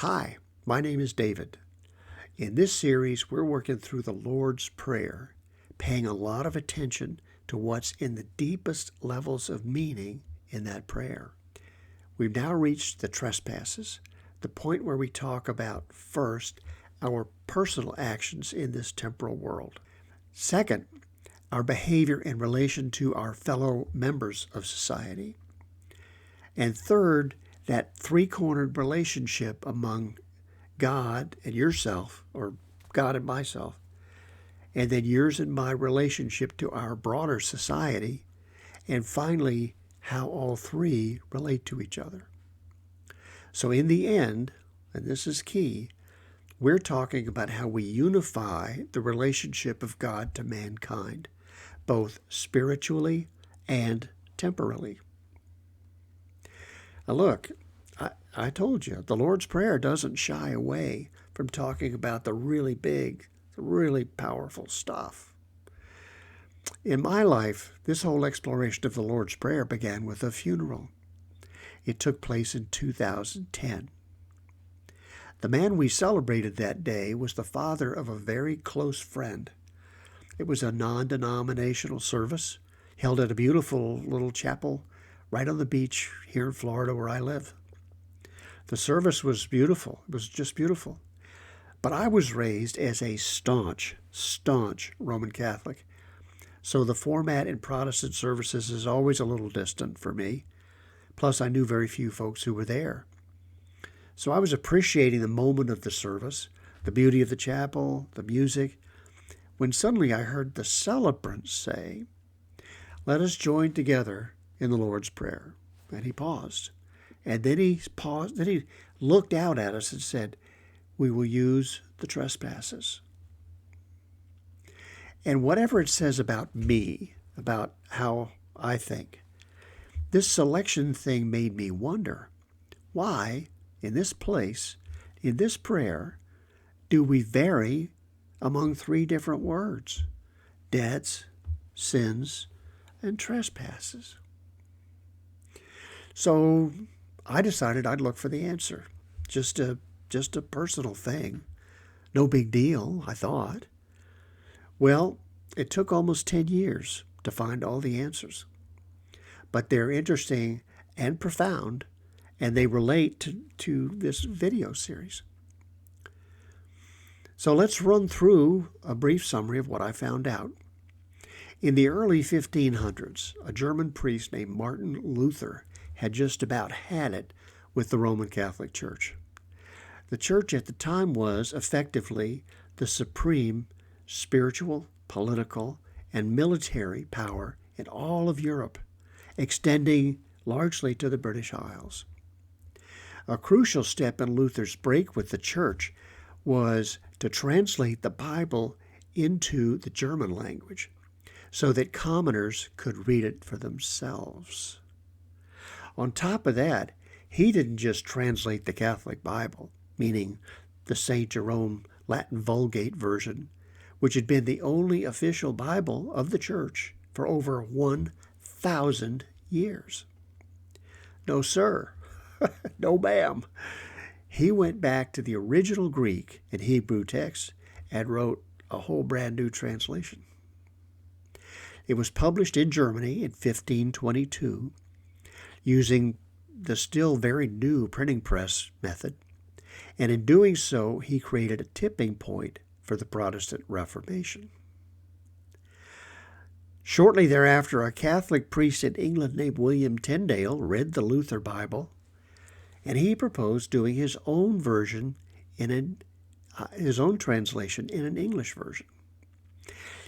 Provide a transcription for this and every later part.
Hi, my name is David. In this series, we're working through the Lord's Prayer, paying a lot of attention to what's in the deepest levels of meaning in that prayer. We've now reached the trespasses, the point where we talk about, first, our personal actions in this temporal world. Second, our behavior in relation to our fellow members of society. And third, that three-cornered relationship among God and yourself, or God and myself, and then yours and my relationship to our broader society, and finally, how all three relate to each other. So in the end, and this is key, we're talking about how we unify the relationship of God to mankind, both spiritually and temporally. Now look, I told you, the Lord's Prayer doesn't shy away from talking about the really big, the really powerful stuff. In my life, this whole exploration of the Lord's Prayer began with a funeral. It took place in 2010. The man we celebrated that day was the father of a very close friend. It was a non-denominational service held at a beautiful little chapel right on the beach here in Florida where I live. The service was beautiful. It was just beautiful. But I was raised as a staunch Roman Catholic. So the format in Protestant services is always a little distant for me. Plus, I knew very few folks who were there. So I was appreciating the moment of the service, the beauty of the chapel, the music, when suddenly I heard the celebrants say, "Let us join together in the Lord's Prayer." And he paused. And then he paused, then he looked out at us and said, "We will use the trespasses." And whatever it says about me, about how I think, this selection thing made me wonder, why, in this place, in this prayer, do we vary among three different words? Debts, sins, and trespasses. So I decided I'd look for the answer. Just a personal thing. No big deal, I thought. Well, it took almost 10 years to find all the answers. But they're interesting and profound, and they relate to this video series. So let's run through a brief summary of what I found out. In the early 1500s, a German priest named Martin Luther had just about had it with the Roman Catholic Church. The church at the time was effectively the supreme spiritual, political, and military power in all of Europe, extending largely to the British Isles. A crucial step in Luther's break with the church was to translate the Bible into the German language so that commoners could read it for themselves. On top of that, he didn't just translate the Catholic Bible, meaning the St. Jerome Latin Vulgate version, which had been the only official Bible of the Church for over 1,000 years. No, sir. No, ma'am. He went back to the original Greek and Hebrew text and wrote a whole brand new translation. It was published in Germany in 1522 using the still very new printing press method, and in doing so, he created a tipping point for the Protestant Reformation. Shortly thereafter, a Catholic priest in England named William Tyndale read the Luther Bible, and he proposed doing his own version his own translation in an English version.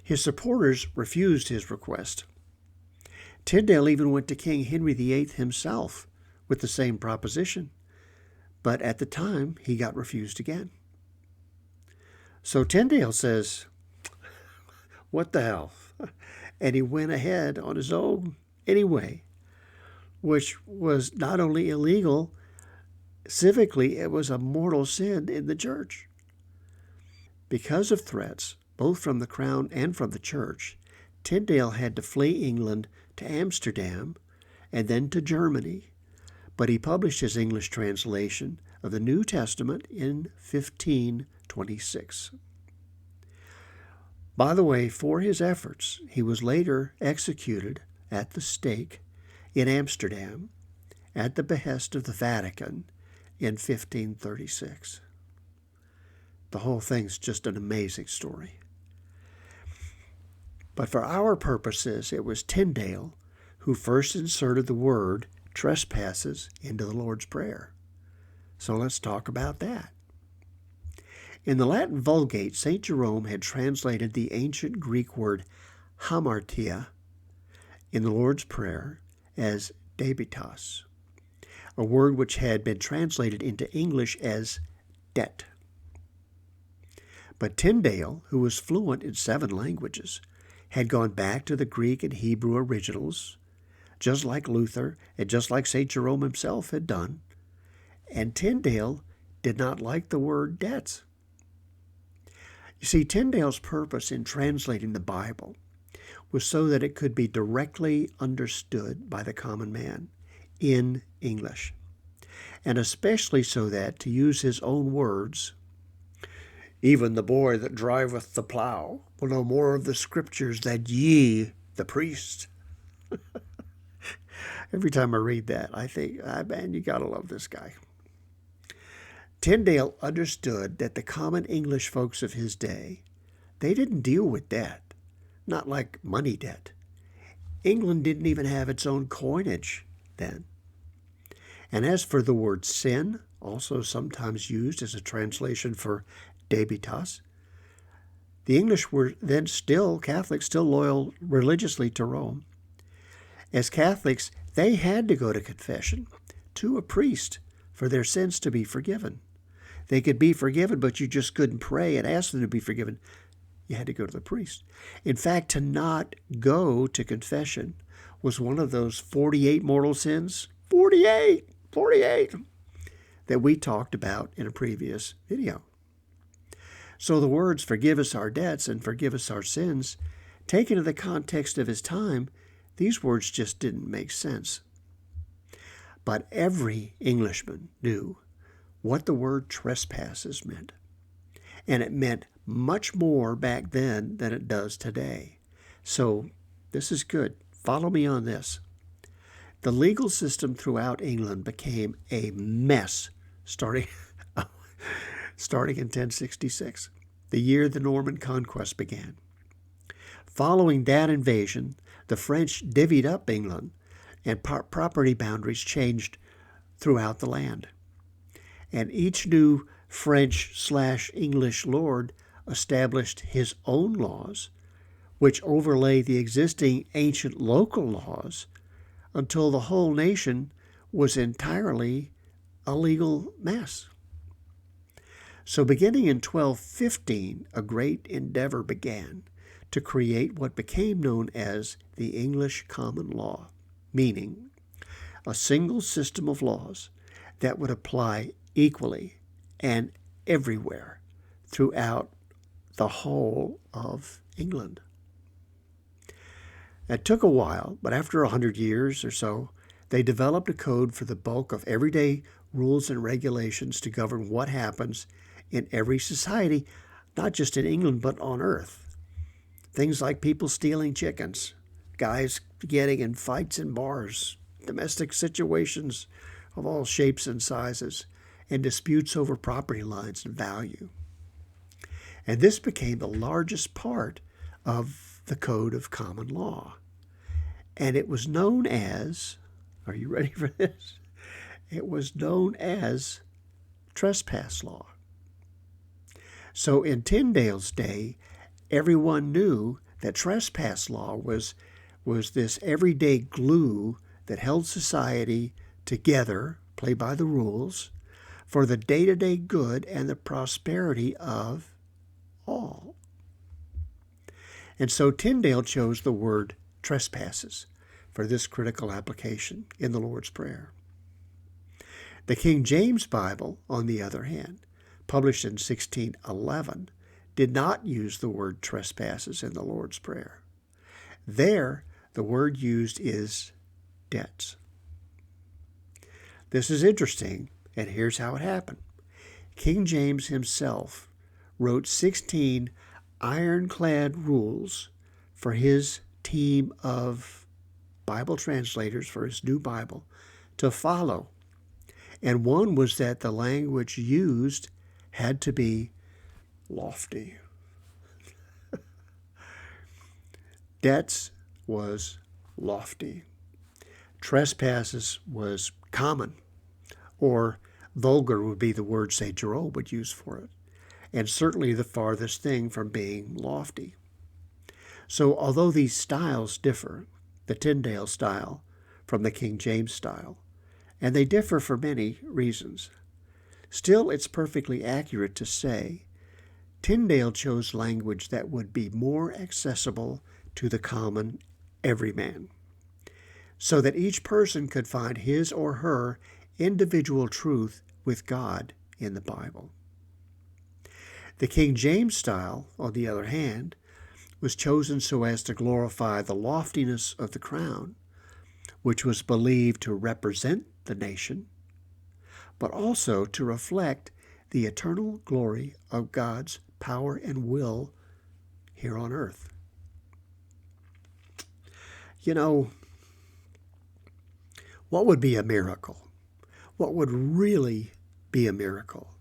His supporters refused his request. Tyndale even went to King Henry VIII himself with the same proposition, but at the time he got refused again. So Tyndale says, "What the hell?" And he went ahead on his own anyway, which was not only illegal, civically, it was a mortal sin in the church. Because of threats, both from the crown and from the church, Tyndale had to flee England to Amsterdam and then to Germany, but he published his English translation of the New Testament in 1526. By the way, for his efforts, he was later executed at the stake in Amsterdam at the behest of the Vatican in 1536. The whole thing's just an amazing story. But for our purposes, it was Tyndale who first inserted the word trespasses into the Lord's Prayer. So let's talk about that. In the Latin Vulgate, St. Jerome had translated the ancient Greek word hamartia in the Lord's Prayer as debitas, a word which had been translated into English as debt. But Tyndale, who was fluent in 7 languages, had gone back to the Greek and Hebrew originals, just like Luther and just like St. Jerome himself had done, and Tyndale did not like the word debts. You see, Tyndale's purpose in translating the Bible was so that it could be directly understood by the common man in English, and especially so that, to use his own words, even the boy that driveth the plow will know more of the Scriptures than ye, the priest. Every time I read that, I think, man, you gotta love this guy. Tyndale understood that the common English folks of his day, they didn't deal with debt, not like money debt. England didn't even have its own coinage then. And as for the word sin, also sometimes used as a translation for debitas, the English were then still Catholics, still loyal religiously to Rome. As Catholics, they had to go to confession to a priest for their sins to be forgiven. They could be forgiven, but you just couldn't pray and ask them to be forgiven. You had to go to the priest. In fact, to not go to confession was one of those 48 mortal sins, 48, that we talked about in a previous video. So the words, forgive us our debts and forgive us our sins, taken in the context of his time, these words just didn't make sense. But every Englishman knew what the word trespasses meant. And it meant much more back then than it does today. So this is good. Follow me on this. The legal system throughout England became a mess starting in 1066, the year the Norman conquest began. Following that invasion, the French divvied up England, and property boundaries changed throughout the land. And each new French/English lord established his own laws, which overlay the existing ancient local laws until the whole nation was entirely a legal mess. So beginning in 1215, a great endeavor began to create what became known as the English common law, meaning a single system of laws that would apply equally and everywhere throughout the whole of England. It took a while, but after 100 years or so, they developed a code for the bulk of everyday rules and regulations to govern what happens in every society, not just in England, but on earth. Things like people stealing chickens, guys getting in fights in bars, domestic situations of all shapes and sizes, and disputes over property lines and value. And this became the largest part of the Code of Common Law. And it was known as, are you ready for this? It was known as Trespass Law. So in Tyndale's day, everyone knew that Trespass Law was this everyday glue that held society together, play by the rules, for the day-to-day good and the prosperity of all. And so Tyndale chose the word trespasses for this critical application in the Lord's Prayer. The King James Bible, on the other hand, published in 1611, did not use the word trespasses in the Lord's Prayer. There, the word used is debts. This is interesting, And here's how it happened. King James himself wrote 16 ironclad rules for his team of Bible translators for his new Bible to follow. And one was that the language used had to be lofty. Debts was lofty. Trespasses was common, or vulgar would be the word, say, Jerome would use for it, and certainly the farthest thing from being lofty. So although these styles differ, the Tyndale style from the King James style, and they differ for many reasons, still it's perfectly accurate to say Tyndale chose language that would be more accessible to the common everyman, so that each person could find his or her individual truth with God in the Bible. The King James style, on the other hand, was chosen so as to glorify the loftiness of the crown, which was believed to represent the nation, but also to reflect the eternal glory of God's power and will here on earth. You know, what would be a miracle? What would really be a miracle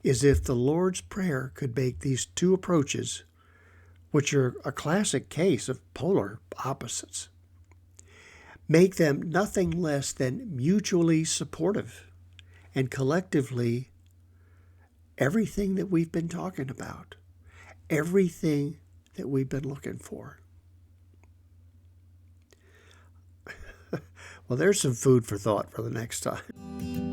is if the Lord's Prayer could make these two approaches, which are a classic case of polar opposites, make them nothing less than mutually supportive and collectively everything that we've been talking about, everything that we've been looking for. Well, there's some food for thought for the next time.